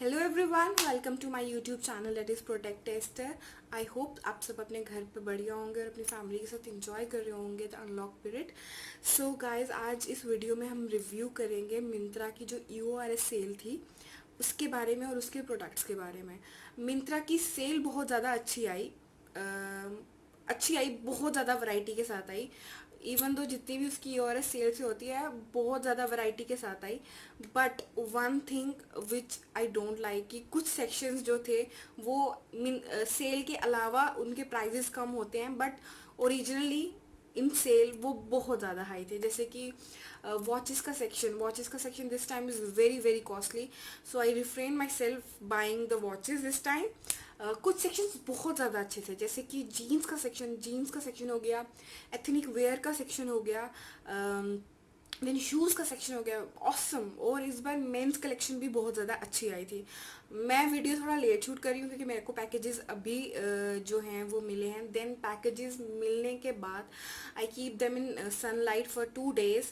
Hello everyone, welcome to my YouTube channel that is protect tester. I hope आप सब अपने घर पे बढ़िया होंगे और अपनी फैमिली के साथ इंजॉय कर रहे होंगे the unlock period. So guys, आज इस वीडियो में हम रिव्यू करेंगे मिंत्रा की जो EORS सेल थी उसके बारे में और उसके प्रोडक्ट्स के बारे में। मिंत्रा की सेल बहुत ज़्यादा अच्छी आई, बहुत ज़्यादा वैरायटी के साथ आई। इवन दो जितनी भी उसकी EORS सेल से होती है बहुत ज़्यादा वैरायटी के साथ आई। But one thing which I don't like कि कुछ सेक्शंस जो थे वो सेल के अलावा उनके प्राइजेस कम होते हैं, बट ओरिजिनली इन सेल वो बहुत ज़्यादा हाई थे। जैसे कि वॉचेस का section this time is very very costly, so I refrain my self buying the watches this time. कुछ सेक्शंस बहुत ज़्यादा अच्छे थे, जैसे कि जीन्स का सेक्शन हो गया, एथनिक वेयर का सेक्शन हो गया, देन शूज़ का सेक्शन हो गया ऑसम। और इस बार मेंस कलेक्शन भी बहुत ज़्यादा अच्छी आई थी। मैं वीडियो थोड़ा लेट शूट कर रही हूँ क्योंकि मेरे को पैकेजेस अभी जो हैं वो मिले हैं। देन पैकेजेस मिलने के बाद I keep them in sunlight for 2 days,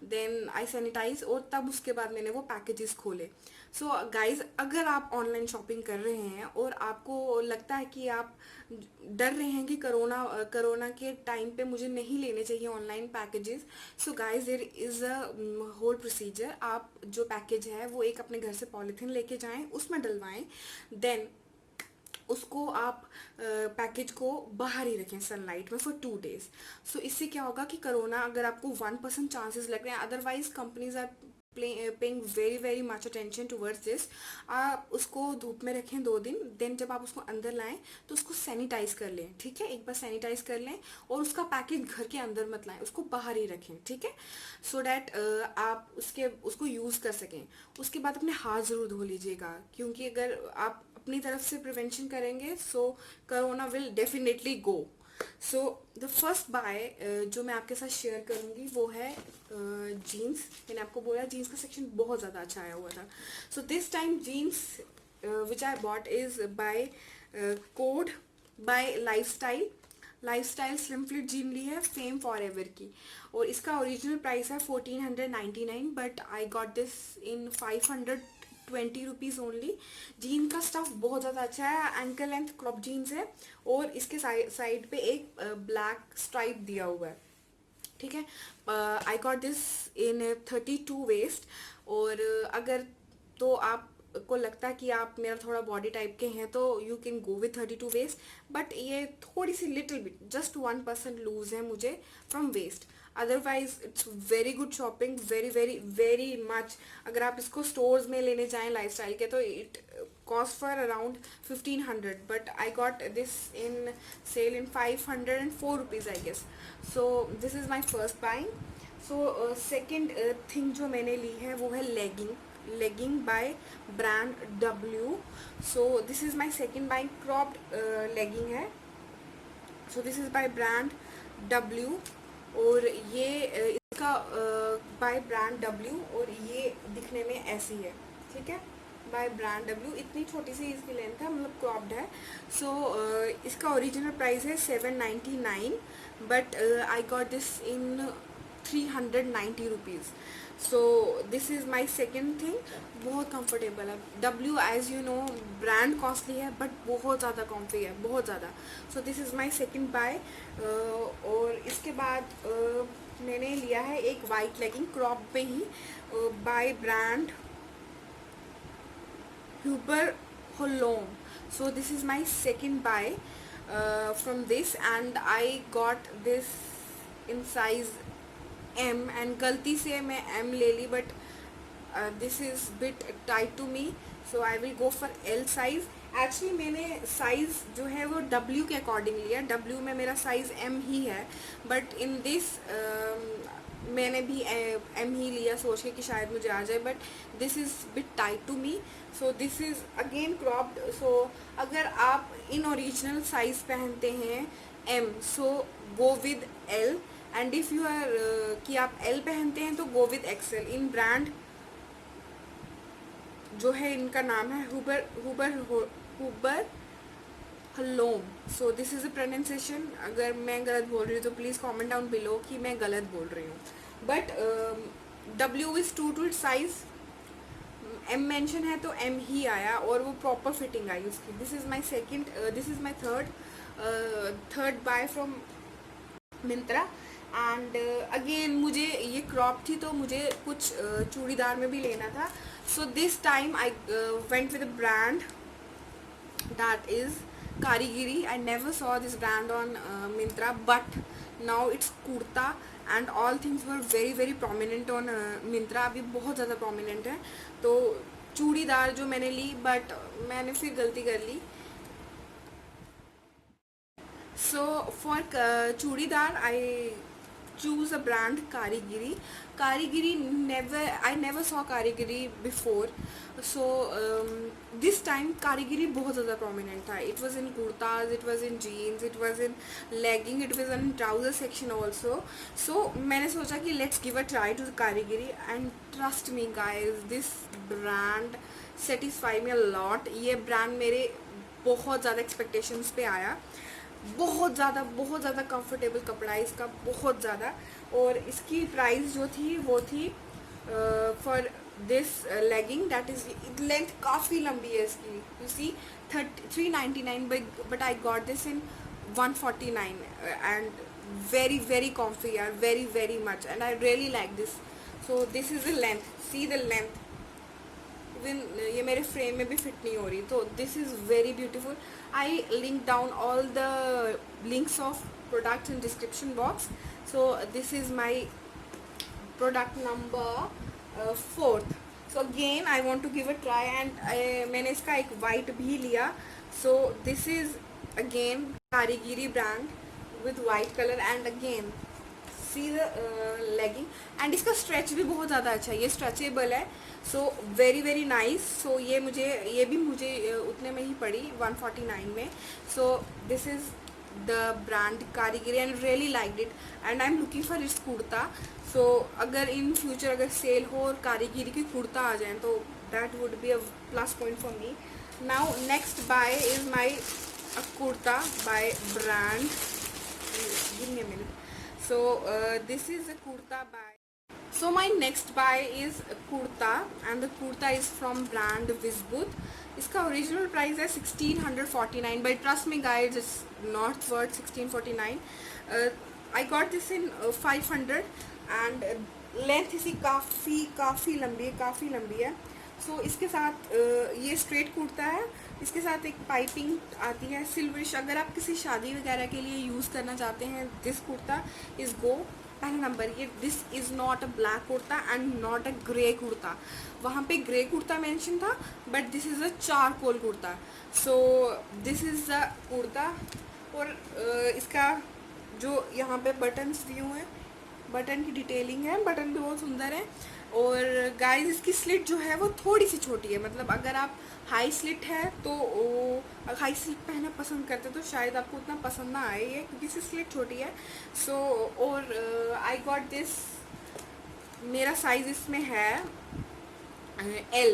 then I sanitise और तब उसके बाद मैंने वो पैकेजेस खोले। सो गाइज, अगर आप ऑनलाइन शॉपिंग कर रहे हैं और आपको लगता है कि आप डर रहे हैं कि कोरोना के टाइम पे मुझे नहीं लेने चाहिए online packages, so guys there is a whole procedure. आप जो पैकेज है वो एक अपने घर से पॉलीथीन लेके जाएं, उसमें डलवाएं, देन उसको आप पैकेज को बाहर ही रखें सनलाइट में फॉर 2 days। सो इससे क्या होगा कि कोरोना, अगर आपको 1% चांसेस लग रहे हैं, otherwise companies are paying very very much attention towards this. आप उसको धूप में रखें 2 दिन, देन जब आप उसको अंदर लाएं तो उसको सैनिटाइज कर लें, ठीक है। एक बार सैनिटाइज कर लें और उसका पैकेज घर के अंदर मत लाएं, उसको बाहर ही रखें, ठीक है, सो डैट आप उसको यूज़ कर सकें। उसके बाद अपने हाथ ज़रूर धो लीजिएगा, क्योंकि अगर आप अपनी तरफ से प्रिवेंशन करेंगे so corona will definitely go. So the first buy जो मैं आपके साथ शेयर करूंगी वो है जीन्स। मैंने आपको बोला जीन्स का सेक्शन बहुत ज़्यादा अच्छा आया हुआ था। So this time jeans which I bought is by code by lifestyle slim fit jean ली है फेम फॉर एवर की, और इसका ओरिजिनल प्राइस है 1499, but I got this in 520 rupees only. Gene का स्टफ बहुत ज़्यादा अच्छा है, एंकल लेंथ क्रॉप जीन्स है और इसके साइड पे एक ब्लैक स्ट्राइप दिया हुआ है, ठीक है। I got this in 32 waist. और अगर तो आप को लगता है कि आप मेरा थोड़ा बॉडी टाइप के हैं तो you can go with 32 waist, but ये थोड़ी सी लिटिल बिट जस्ट 1% लूज है मुझे from waist. Otherwise it's very good shopping, very very very much. अगर आप इसको स्टोर्स में लेने जाएं लाइफस्टाइल के तो it cost for around 1500, but I got this in sale in 504 rupees I guess. So this is my first buying. So second thing जो मैंने ली है वो है legging by brand W। So this is my second buying, cropped legging है। So this is by brand W, और ये इसका बाय ब्रांड W, और ये दिखने में ऐसी है, ठीक है। बाय ब्रांड W, इतनी छोटी सी इसकी लेंथ है, मतलब क्रॉप्ड है। सो इसका ओरिजिनल प्राइस है 799, but I got this in 390 rupees. So this is my second thing. बहुत कंफर्टेबल है। W as you know brand costly है बट बहुत ज़्यादा कॉम्फी है, बहुत ज़्यादा। So this is my second buy. और इसके बाद मैंने लिया है एक वाइट लेगिंग क्रॉप पे ही by brand Huber Holom. So this is my second buy from this, and I got this in size M, and गलती से मैं M ले ली, but this is bit tight to me, so I will go for L size. Actually मैंने size जो है वो W के according लिया, W में मेरा साइज़ M ही है, बट इन दिस मैंने भी M ही लिया सोच के कि शायद मुझे आ जाए, but this is bit tight to me. So this is again cropped. So अगर आप इन ओरिजिनल साइज़ पहनते हैं M, so go with L, and if you are कि आप L पहनते हैं तो गो विद XL। इन ब्रांड जो है इनका नाम है Huber Holom. So this is a pronunciation, अगर मैं गलत बोल रही हूँ तो प्लीज़ कमेंट डाउन बिलो कि मैं गलत बोल रही हूँ, but W is two two it size M mention है तो एम ही आया और वो प्रॉपर फिटिंग आई उसकी. This is my third buy from Myntra. And again मुझे ये क्रॉप थी तो मुझे कुछ चूड़ीदार में भी लेना था. So this time I went with a brand that is Karigiri. I never saw this brand on Myntra, but now it's kurta and all things were very prominent on Myntra. अभी बहुत ज़्यादा prominent है. तो चूड़ीदार जो मैंने ली, but मैंने फिर गलती कर ली. So for churidar I choose a brand Karigiri. I never saw Karigiri before. So this time Karigiri बहुत ज़्यादा prominent था. It was in kurtas, it was in jeans, it was in legging, it was in trouser section also. So मैंने सोचा कि let's give a try to Karigiri, and trust me guys, this brand satisfy me a lot. ये brand मेरे बहुत ज़्यादा expectations पे आया. बहुत ज़्यादा कंफर्टेबल कपड़ा है इसका, बहुत ज़्यादा. और इसकी प्राइस जो थी वो थी for this legging that is length काफ़ी लंबी है इसकी. You see 399 but I got this in 149 and very comfy यार, very much, and I really like this. So this is the length, see the length. ये मेरे frame में भी fit नहीं हो रही. तो this is very beautiful. I link down all the links of products in description box. So this is my product number 4th. So again I want to give a try and मैंने इसका एक white भी लिया. So this is again Karigiri brand with white colour and again see the legging. And इसका stretch भी बहुत ज़्यादा अच्छा है, ये स्ट्रेचेबल है. So very nice. सो ये भी मुझे उतने में ही पड़ी 149 में. So this is the brand Karigiri and really liked it and I am looking for its kurta. So अगर इन फ्यूचर अगर सेल हो और कारीगिरी की कुर्ता आ जाए तो that would be a plus point for me. Now next buy is my kurta by brand. Give me a minute. So this is a kurta buy. So my next buy is a kurta and the kurta is from brand Vizbut. इसका original price है 1649 but trust me guys it's not worth 1649. I got this in 500 and length इसकी काफ़ी लंबी है. सो इसके साथ ये straight kurta है. इसके साथ एक पाइपिंग आती है सिल्वरिश. अगर आप किसी शादी वगैरह के लिए यूज़ करना चाहते हैं दिस कुर्ता इज़ गो. पहला नंबर ये this is not a black kurta and not a grey kurta. वहाँ पे ग्रे कुर्ता मेंशन था but this is a charcoal kurta. So this is the kurta. और इसका जो यहाँ पे बटन्स व्यू है, बटन की डिटेलिंग है, बटन भी बहुत सुंदर है. और गाइस इसकी स्लिट जो है वो थोड़ी सी छोटी है. मतलब अगर आप हाई स्लिट है तो हाई स्लिट पहनना पसंद करते तो शायद आपको उतना पसंद ना आए ये, क्योंकि इसकी स्लिट छोटी है. सो और आई गॉट दिस, मेरा साइज़ इसमें है L.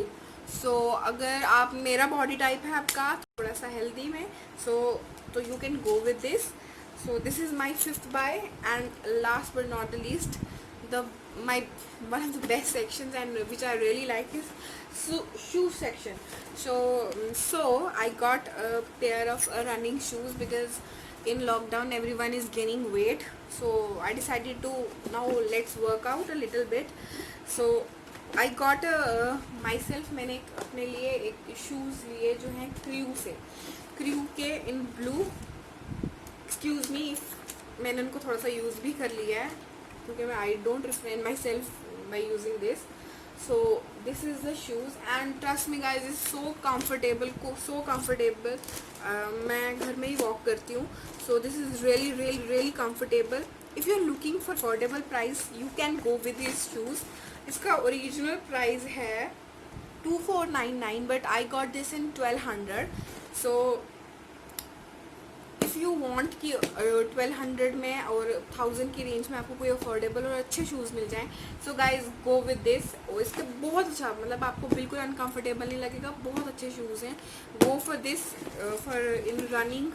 सो अगर आप, मेरा बॉडी टाइप है आपका थोड़ा सा हेल्दी में, तो you can go with this. So this is my 5th buy and last but not the least one of the best sections and which I really like is shoe section. So I got a pair of running shoes because in lockdown everyone is gaining weight. So I decided to now let's work out a little bit. So I got myself, मैंने अपने लिए एक shoes लिए जो हैं crew के in blue. Excuse me मैंने उनको थोड़ा सा यूज़ भी कर लिया है क्योंकि मैं I don't refrain myself by using this. So this is the shoes and trust me guys is so comfortable. मैं घर में ही वॉक करती हूँ. So this is really comfortable. If you are looking for affordable price you can go with this shoes. इसका original price है 2499 but I got this in 1200. So if you want कि 1200 में और 1000 की रेंज में आपको कोई अफोर्डेबल और अच्छे शूज़ मिल जाएं, so guys go with this. और इसके बहुत अच्छा, मतलब आपको बिल्कुल अनकंफर्टेबल नहीं लगेगा. बहुत अच्छे शूज़ हैं. Go for this for in running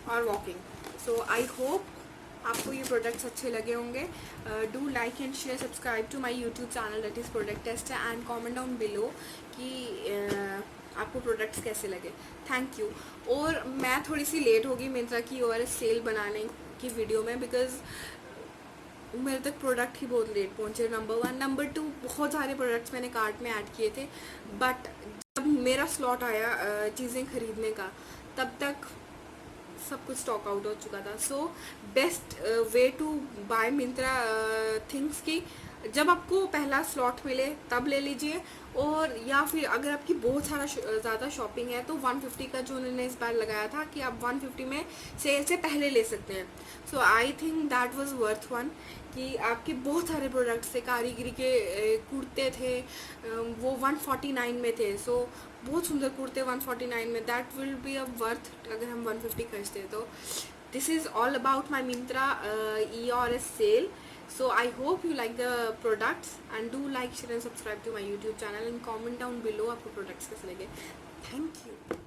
और वॉकिंग. सो आई होप आपको ये प्रोडक्ट्स अच्छे लगे होंगे. Do like and share, subscribe to my YouTube channel that is product test and comment down below कि आपको प्रोडक्ट्स कैसे लगे. Thank you. और मैं थोड़ी सी लेट होगी मिंत्रा की ORS सेल बनाने की वीडियो में, बिकॉज मेरे तक प्रोडक्ट ही बहुत लेट पहुंचे. नंबर 1. नंबर 2, बहुत सारे प्रोडक्ट्स मैंने कार्ट में ऐड किए थे, बट जब मेरा स्लॉट आया चीज़ें ख़रीदने का, तब तक सब कुछ स्टॉक आउट हो चुका था. So best way to buy Myntra things की जब आपको पहला स्लॉट मिले तब ले लीजिए, और या फिर अगर आपकी बहुत सारा ज़्यादा शॉपिंग है तो 150 का जो उन्होंने इस बार लगाया था कि आप 150 में सेल से पहले ले सकते हैं. So I think that was worth one, कि आपके बहुत सारे प्रोडक्ट्स थे. कारीगरी के कुर्ते थे, वो 149 में थे. सो बहुत सुंदर कुर्ते 149 में, that will be a worth अगर हम 150 खर्चते हैं तो. This is all about my Myntra EORS sale. So I hope you like the products and do like, share and subscribe to my YouTube channel and comment down below आपको products कैसे लगे. Thank you.